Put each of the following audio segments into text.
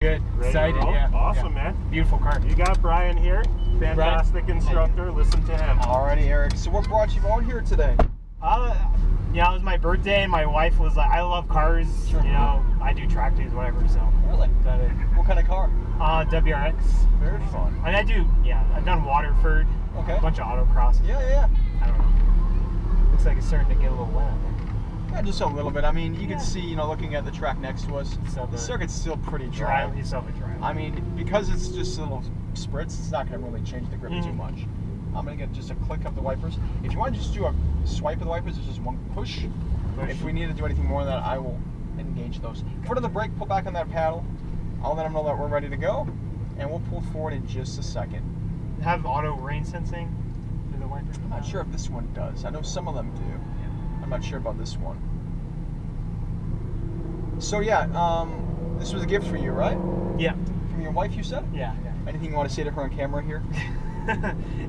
Good. Excited, yeah. Awesome, yeah. man. Beautiful car. You got Brian here. Fantastic instructor. Listen to him. Alrighty, Eric. So what brought you out here today? Yeah, it was my birthday, and my wife was like, I love cars. Sure. You know, I do track days, whatever, so. Really? What kind of car? WRX. Very fun. And I've done Waterford. Okay. A bunch of autocross. Yeah. I don't know. Looks like it's starting to get a little wet out there. Yeah, just a little bit. I mean, you can see, you know, looking at the track next to us, the circuit's still pretty dry. You still have a dry. I mean, because it's just a little spritz, it's not going to really change the grip too much. I'm going to get just a click of the wipers. If you want to just do a swipe of the wipers, it's just one push. If we need to do anything more than that, I will engage those. Foot of the brake, pull back on that paddle. I'll let them know that we're ready to go, and we'll pull forward in just a second. Have auto rain sensing for the wipers? I'm not sure if this one does. I know some of them do. I'm not sure about this one. So yeah, this was a gift for you, right? Yeah. From your wife, you said? Yeah. Anything you want to say to her on camera here?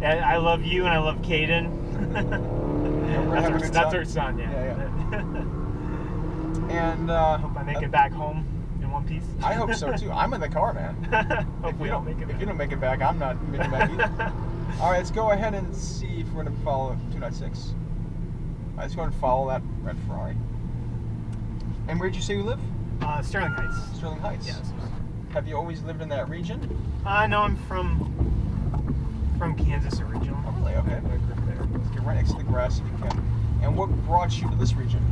I love you and I love Caden. That's her son, yeah. And hope I make it back home in one piece. I hope so too. I'm in the car, man. If you don't make it back, I'm not making it back either. All right, let's go ahead and see if we're going to follow 296. Let's go ahead and follow that red Ferrari. And where did you say you live? Sterling Heights. Sterling Heights? Yes. Have you always lived in that region? No, I'm from Kansas originally. Oh, really? Okay. Let's get right next to the grass if you can. And what brought you to this region?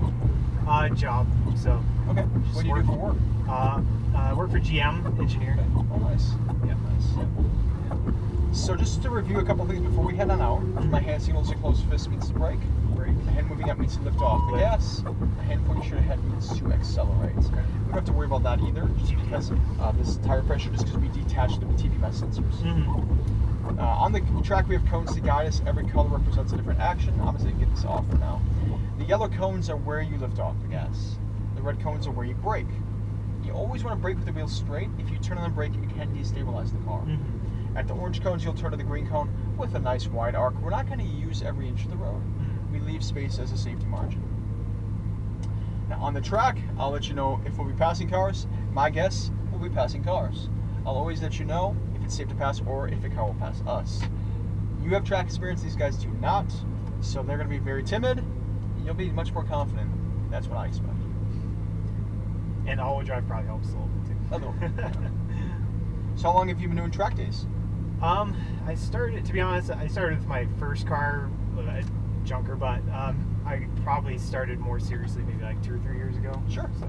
Job. So. Okay. What do you do for work? I work for GM, engineer. Okay. Oh, nice. Yeah, nice. Yeah. So just to review a couple things before we head on out. My hand signals a closed fist means to brake. The hand moving up means to lift off the gas. The hand pointing straight ahead means to accelerate. We don't have to worry about that either, just because this tire pressure, just because we detached the TPMS sensors. On the track, we have cones to guide us. Every color represents a different action. I'm going to get this off for now. The yellow cones are where you lift off the gas. The red cones are where you brake. You always want to brake with the wheels straight. If you turn on the brake, you can destabilize the car. At the orange cones, you'll turn to the green cone with a nice wide arc. We're not going to use every inch of the road. We leave space as a safety margin. Now on the track, I'll let you know if we'll be passing cars. My guess, we'll be passing cars. I'll always let you know if it's safe to pass or if a car will pass us. You have track experience, these guys do not, so they're going to be very timid. You'll be much more confident. That's what I expect. And all-wheel drive probably helps a little bit too. A little bit. So how long have you been doing track days? I started with my first car, junker, but I probably started more seriously maybe like 2 or 3 years ago. Sure. So.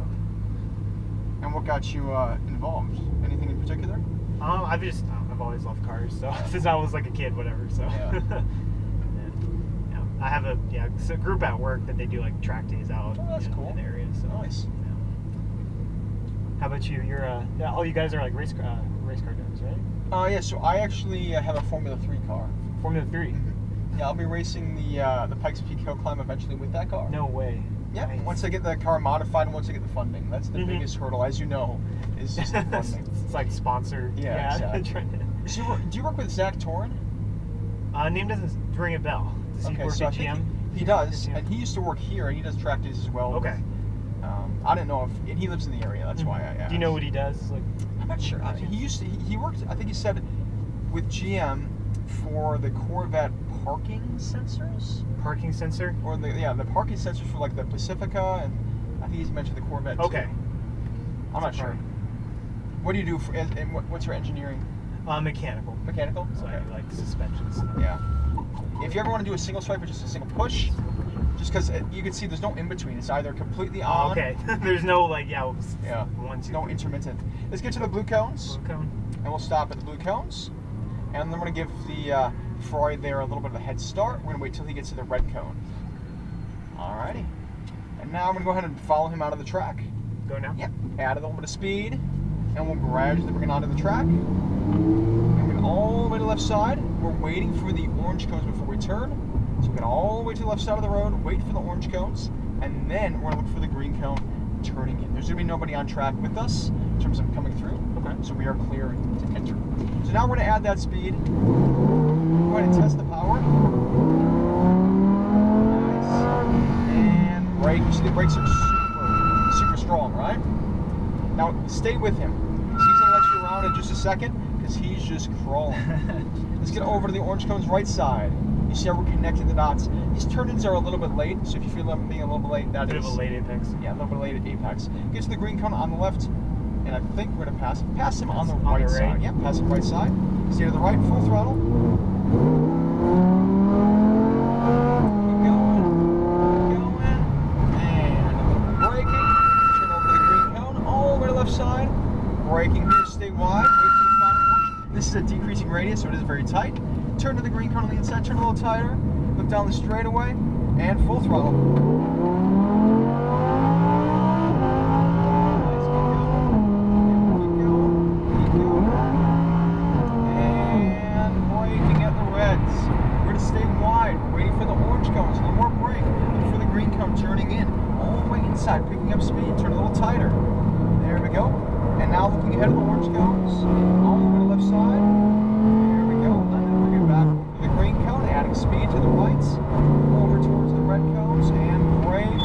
And what got you involved? Anything in particular? I've always loved cars, so since I was like a kid, whatever. So. Yeah. I have a group at work that they do like track days out. Oh, that's cool. In the area. So. Nice. Yeah. How about you? You're all you guys are like race car drivers, right? Yeah. So I actually have a Formula 3 car. Formula 3. Yeah, I'll be racing the Pikes Peak Hill Climb eventually with that car. No way. Yeah, nice. Once I get that car modified and once I get the funding. That's the biggest hurdle, as you know, is just the funding. It's like sponsored. Yeah, exactly. So do you work with Zach Torin? Name doesn't ring a bell. Does he work at GM? He does, and he used to work here, and he does track days as well. Okay. I didn't know if, and he lives in the area, that's why I asked. Do you know what he does? Like, I'm not sure. He worked, I think he said, with GM for the Corvette parking sensors? Parking sensor? Or the parking sensors for like the Pacifica, and I think he's mentioned the Corvette too. Okay. I'm not sure. What do you do for, and what's your engineering? Mechanical. Mechanical? So I like suspensions. Yeah. If you ever want to do a single swipe or just a single push, just because you can see there's no in between. It's either completely on. Okay. There's no like one, two, no intermittent. Let's get to the blue cones. Blue cone. And we'll stop at the blue cones. And then we're going to give the Ferrari there a little bit of a head start. We're going to wait till he gets to the red cone. Alrighty. And now I'm going to go ahead and follow him out of the track. Go now? Yep. Add a little bit of speed. And we'll gradually bring it onto the track. And we're all the way to the left side. We're waiting for the orange cones before we turn. So we're going all the way to the left side of the road, wait for the orange cones, and then we're going to look for the green cone turning in. There's going to be nobody on track with us in terms of coming through. Okay. So we are clear to enter. So now we're going to add that speed. Go ahead and test the power. Nice. And brake. You see the brakes are super strong, right? Now stay with him. He's going to let second because he's just crawling. Let's get over to the orange cone's right side. You see how we're connecting the dots. These turn-ins are a little bit late, so if you feel them being a little bit late, that Bit is of a late apex. Yeah, a little bit late at apex. Get to the green cone on the left, and I think we're gonna pass him on the On right the right. side. Yep, pass him right side. Stay to the right, full throttle. Keep going, and a little bit braking. Turn over to the green cone, all the way to the left side. Braking here, stay wide. Wait for the final orange. This is a decreasing radius, so it is very tight. Turn to the green cone on the inside, turn a little tighter. Look down the straightaway, and full throttle. Nice, keep going. And braking at the reds. We're going to stay wide, waiting for the orange cones. A little more brake. Look for the green cone, turning in. All the way inside, picking up speed. Turn a little tighter. There we go. And now looking ahead of the orange cones. All the way to the left side. There we go. And then bring it back over to the green cone, adding speed to the right. Over towards the red cones and brake.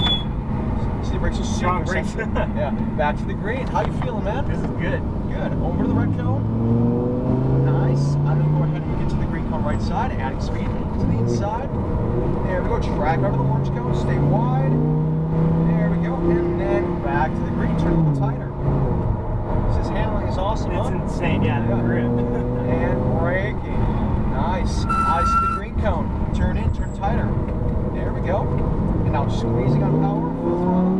See the brakes are Strong super brakes. sensitive. Yeah. Back to the green. How you feeling, man? This is good. Good. Over to the red cone. Nice. I'm going to go ahead and get to the green cone right side, adding speed to the inside. There we go. Track out of the orange cone. Stay wide. There we go. And then back to the green. Turn a little tighter. This handling is awesome, It's huh? insane. Yeah, the grip. And braking. Nice. Eyes to the green cone. Turn in, turn tighter. There we go. And now squeezing on power, full throttle.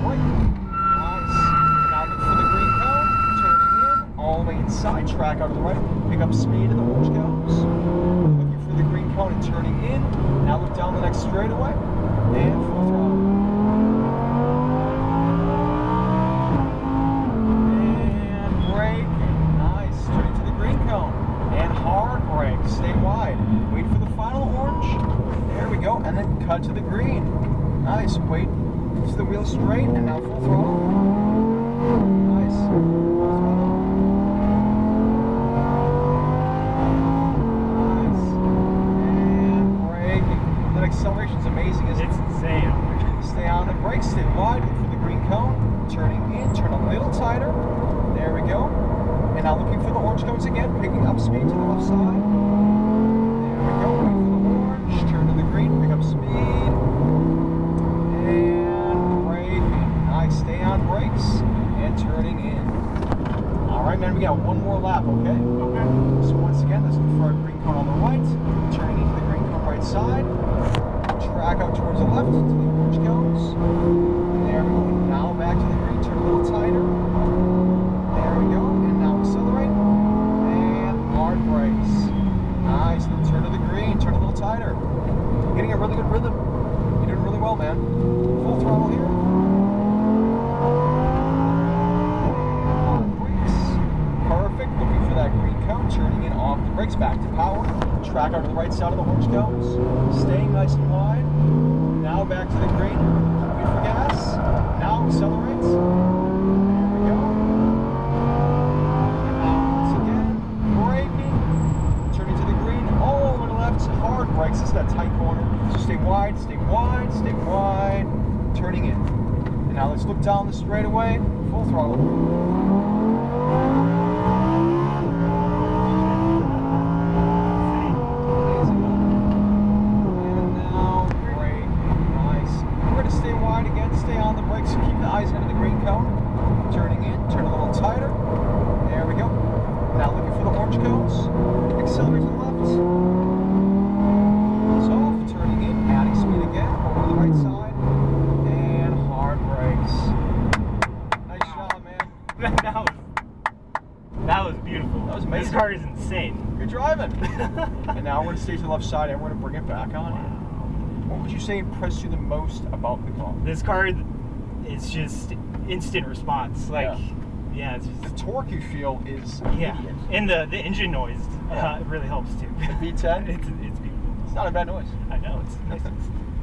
Braking. Nice. And now look for the green cone. Turning in, all the way inside. Track out to the right. Pick up speed in the orange cones. Looking for the green cone and turning in. Now look down the next straightaway. And full throttle. Stay wide. Wait for the final orange. There we go. And then cut to the green. Nice. Wait. Keep the wheel straight. And now full throttle. Nice. Full throttle. Nice. And braking. That acceleration is amazing, isn't it? It's insane. Stay on the brakes. Stay wide. Look for the green cone. Turning in. Turn a little tighter. There we go. And now looking for the orange cones again. Picking up speed to the left side. Turn to the green, pick up speed, and braking. Nice, stay on brakes, and turning in. All right, man, we got one more lap, okay? Okay. So once again, let's look for our green cone on the right, turning into the green cone right side, track out towards the left to the orange cones. There we go, now back to the green, turn a little tighter. There we go, and now accelerate, and hard brakes. Nice, then turn to the green, turn a little tighter. Getting a really good rhythm. You're doing really well, man. Full throttle here. Brakes. Perfect. Looking for that green cone. Turning in off the brakes. Back to power. Track out to the right side of the orange cones. Staying nice and wide. Now back to the green. Wait for gas. Now accelerates. There we go. And now once again, braking. Turning to the green. All over the left. Hard brakes. This is that tight corner. So stay wide, stay wide, stay wide. Turning in. And now let's look down the straightaway. Full throttle. Amazing. And now brake. Nice. We're going to stay wide again. Stay on the brakes. So keep the eyes under the green cone. Turning in. Turn a little tighter. There we go. Now looking for the orange cones. Accelerate to the left. Right side and hard brakes. Nice shot, man. That was beautiful. That was amazing. This car is insane. Good driving. And now we're going to stay to the left side and we're going to bring it back on. Wow. What would you say impressed you the most about the car? This car is just instant response. Like, yeah, it's The just torque you feel is yeah. immediate. And the engine noise Yeah. it really helps too. The V10? It's beautiful. It's not a bad noise. I know it's nice.